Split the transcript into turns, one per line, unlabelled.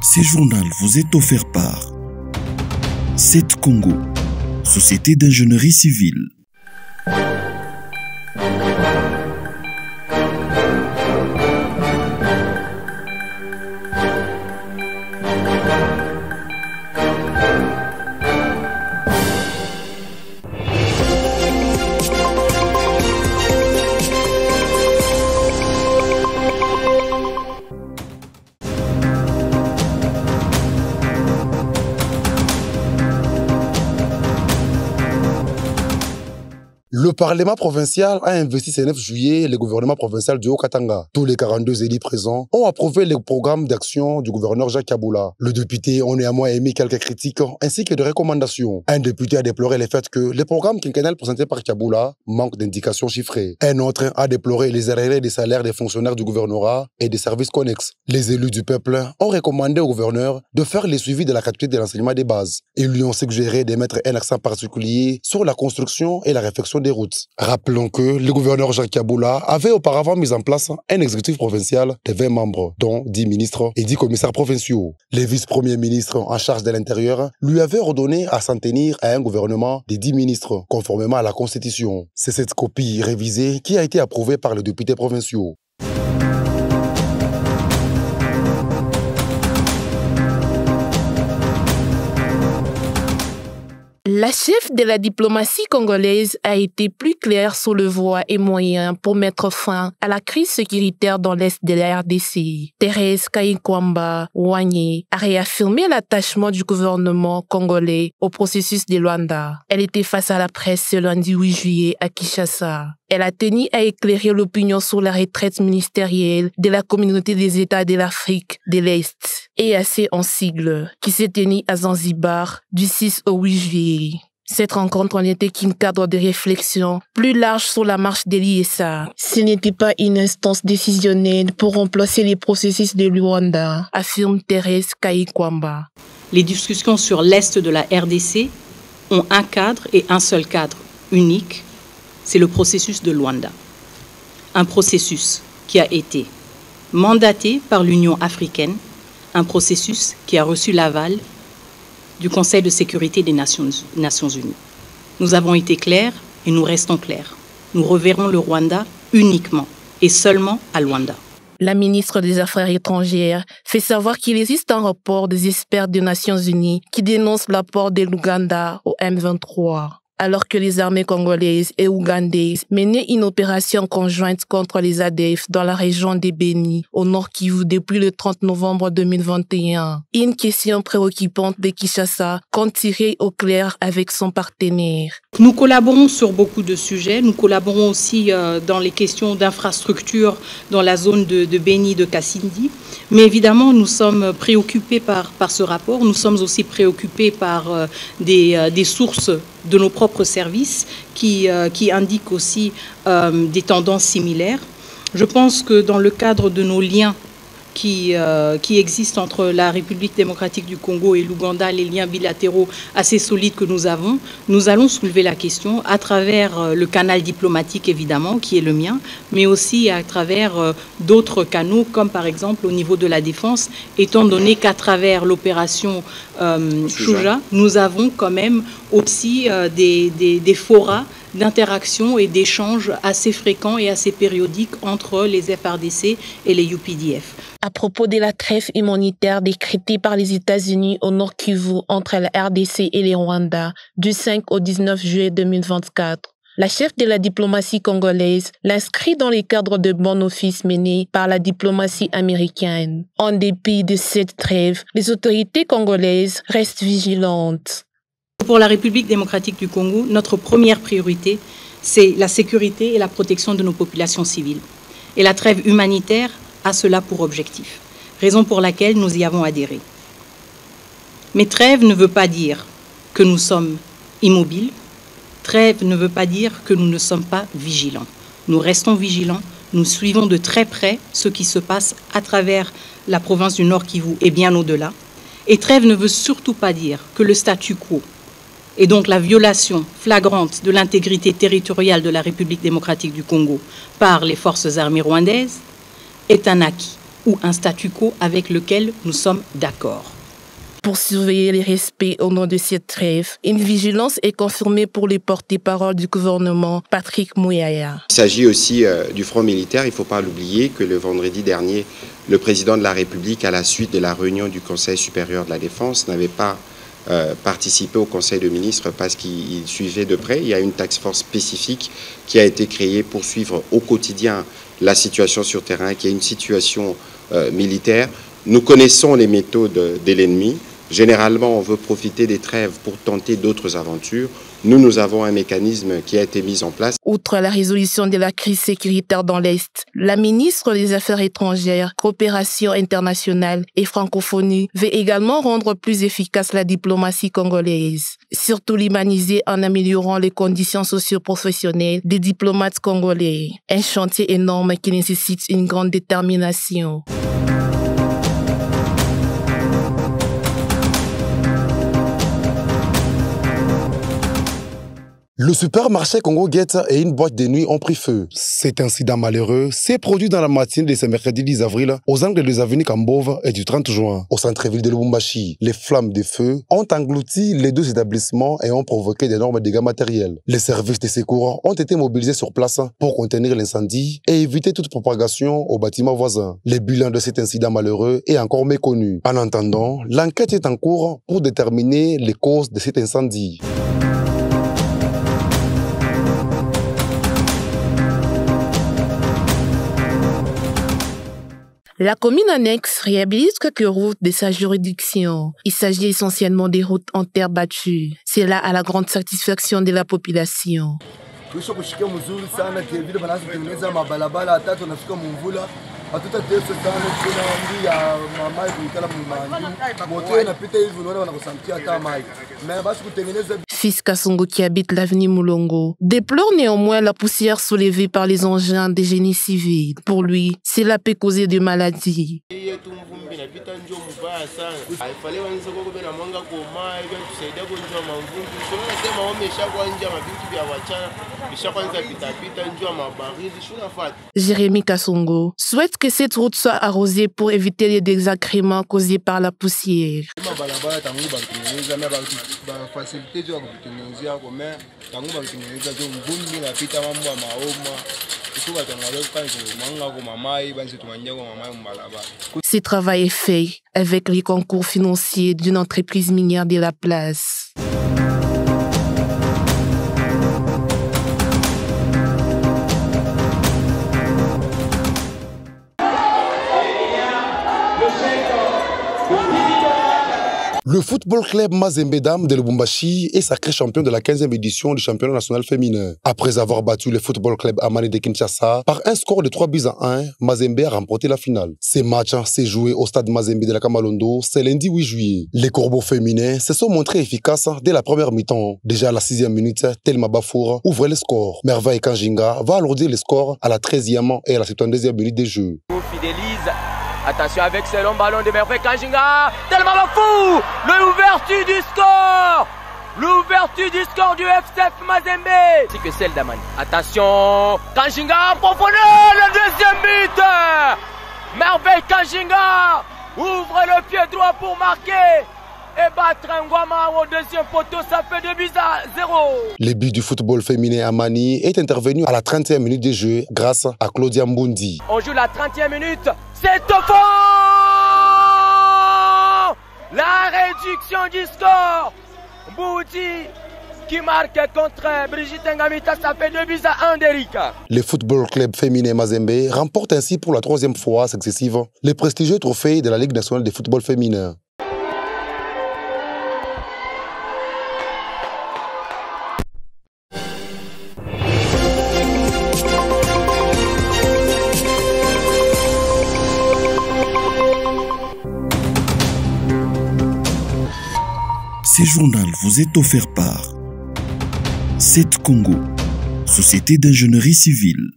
Ce journal vous est offert par CET Congo, Société d'ingénierie civile.
Le Parlement provincial a investi ce 9 juillet le gouvernement provincial du Haut-Katanga. Tous les 42 élus présents ont approuvé le programme d'action du gouverneur Jacques Kaboula. Le député a néanmoins émis quelques critiques ainsi que des recommandations. Un député a déploré le fait que le programme quinquennal présenté par Kaboula manque d'indications chiffrées. Un autre a déploré les arriérés des salaires des fonctionnaires du gouvernorat et des services connexes. Les élus du peuple ont recommandé au gouverneur de faire le suivi de la qualité de l'enseignement des bases. Ils lui ont suggéré de mettre un accent particulier sur la construction et la réfection des routes. Rappelons que le gouverneur Jacques Kaboula avait auparavant mis en place un exécutif provincial de 20 membres, dont 10 ministres et 10 commissaires provinciaux. Les vice-premiers ministres en charge de l'intérieur lui avaient ordonné à s'en tenir à un gouvernement de 10 ministres, conformément à la Constitution. C'est cette copie révisée qui a été approuvée par les députés provinciaux.
La chef de la diplomatie congolaise a été plus claire sur le voies et moyens pour mettre fin à la crise sécuritaire dans l'est de la RDC. Thérèse Kayikwamba Wanye a réaffirmé l'attachement du gouvernement congolais au processus de Luanda. Elle était face à la presse ce lundi 8 juillet à Kinshasa. Elle a tenu à éclairer l'opinion sur la retraite ministérielle de la communauté des États de l'Afrique de l'Est, EAC en sigle, qui s'est tenue à Zanzibar du 6 au 8 juillet. Cette rencontre n'était qu'un cadre de réflexion plus large sur la marche de l'ISA. Ce n'était pas une instance décisionnelle pour remplacer les processus de Luanda, affirme Thérèse Kayikwamba.
Les discussions sur l'Est de la RDC ont un cadre et un seul cadre unique, c'est le processus de Luanda. Un processus qui a été mandaté par l'Union africaine, un processus qui a reçu l'aval du Conseil de sécurité des Nations Unies. Nous avons été clairs et nous restons clairs. Nous reverrons le Rwanda uniquement et seulement à Luanda.
La ministre des Affaires étrangères fait savoir qu'il existe un rapport des experts des Nations Unies qui dénonce l'apport de l'Ouganda au M23. Alors que les armées congolaises et ougandaises menaient une opération conjointe contre les ADF dans la région de Beni, au Nord Kivu, depuis le 30 novembre 2021. Une question préoccupante de Kinshasa compte tirer au clair avec son partenaire.
Nous collaborons sur beaucoup de sujets. Nous collaborons aussi dans les questions d'infrastructure dans la zone de Beni, de Kassindi. Mais évidemment, nous sommes préoccupés par ce rapport. Nous sommes aussi préoccupés par des sources de nos propres services qui indiquent aussi des tendances similaires. Je pense que dans le cadre de nos liens qui existent entre la République démocratique du Congo et l'Ouganda, les liens bilatéraux assez solides que nous avons, nous allons soulever la question à travers le canal diplomatique évidemment, qui est le mien, mais aussi à travers d'autres canaux, comme par exemple au niveau de la défense, étant donné qu'à travers l'opération Shuja, nous avons quand même aussi des forats d'interaction et d'échanges assez fréquents et assez périodiques entre les FRDC et les UPDF.
À propos de la trêve humanitaire décrétée par les États-Unis au Nord Kivu entre la RDC et le Rwanda du 5 au 19 juillet 2024, la chef de la diplomatie congolaise l'inscrit dans les cadres de bon office menés par la diplomatie américaine. En dépit de cette trêve, les autorités congolaises restent vigilantes.
Pour la République démocratique du Congo, notre première priorité, c'est la sécurité et la protection de nos populations civiles. Et la trêve humanitaire a cela pour objectif, raison pour laquelle nous y avons adhéré. Mais trêve ne veut pas dire que nous sommes immobiles, trêve ne veut pas dire que nous ne sommes pas vigilants. Nous restons vigilants, nous suivons de très près ce qui se passe à travers la province du Nord Kivu et bien au-delà. Et trêve ne veut surtout pas dire que le statu quo, et donc la violation flagrante de l'intégrité territoriale de la République démocratique du Congo par les forces armées rwandaises, est un acquis. ou un statu quo avec lequel nous sommes d'accord.
Pour surveiller les respects au nom de cette trêve, une vigilance est confirmée pour les porte-parole du gouvernement, Patrick Mouyaya.
Il s'agit aussi du front militaire. Il ne faut pas l'oublier que le vendredi dernier, le président de la République, à la suite de la réunion du Conseil supérieur de la Défense, n'avait pas participé au Conseil de ministres parce qu'il suivait de près. Il y a une task force spécifique qui a été créée pour suivre au quotidien la situation sur terrain, qui est une situation militaire. Nous connaissons les méthodes de l'ennemi. Généralement, on veut profiter des trêves pour tenter d'autres aventures. Nous avons un mécanisme qui a été mis en place.
Outre la résolution de la crise sécuritaire dans l'Est, la ministre des Affaires étrangères, Coopération internationale et Francophonie veut également rendre plus efficace la diplomatie congolaise, surtout l'humaniser en améliorant les conditions socio-professionnelles des diplomates congolais. Un chantier énorme qui nécessite une grande détermination.
Le supermarché Congo Guette et une boîte de nuit ont pris feu. Cet incident malheureux s'est produit dans la matinée de ce mercredi 10 avril aux angles des avenues Kambove et du 30 juin. Au centre-ville de Lubumbashi, les flammes de feu ont englouti les deux établissements et ont provoqué d'énormes dégâts matériels. Les services de secours ont été mobilisés sur place pour contenir l'incendie et éviter toute propagation aux bâtiments voisins. Le bilan de cet incident malheureux est encore méconnu. En attendant, l'enquête est en cours pour déterminer les causes de cet incendie.
La commune annexe réhabilite quelques routes de sa juridiction. Il s'agit essentiellement des routes en terre battue. C'est là à la grande satisfaction de la population. Fils Kasongo, qui habite l'avenue Moulongo, déplore néanmoins la poussière soulevée par les engins des génies civils. Pour lui, cela peut causer des maladies. Jérémy Kasongo souhaite que cette route soit arrosée pour éviter les désagréments causés par la poussière. Ce travail est fait avec les concours financiers d'une entreprise minière de la place.
Le football club Mazembe Dam de Lubumbashi est sacré champion de la 15e édition du championnat national féminin. Après avoir battu le football club Amani de Kinshasa par un score de 3-1, Mazembe a remporté la finale. Ce match s'est joué au stade Mazembe de la Kamalondo ce lundi 8 juillet. Les Corbeaux féminins se sont montrés efficaces dès la première mi-temps. Déjà à la 6e minute, Telma Bafour ouvrait le score. Merveille Kanjinga va alourdir le score à la 13e et à la 72e minute de jeu.
Attention avec ce long ballon de Merveille Kanjinga. Tellement fou. L'ouverture du score. L'ouverture du score du FCF Mazembe. C'est que celle d'Amani. Attention. Kanjinga en profondeur. Le deuxième but. Merveille Kanjinga ouvre le pied droit pour marquer. Et battre Ngwama au deuxième poteau, ça fait 2-0.
Le but du football féminin Amani est intervenu à la 30e minute de jeu grâce à Claudia Mbundi.
On joue la 30e minute. C'est au fond. La réduction du score. Mbundi qui marque contre Brigitte Ngamita, ça fait 2-1 d'Erika.
Le football club féminin Mazembe remporte ainsi pour la 3e fois successive le prestigieux trophée de la Ligue nationale de football féminin.
Ce journal vous est offert par 7 Congo, Société d'ingénierie civile.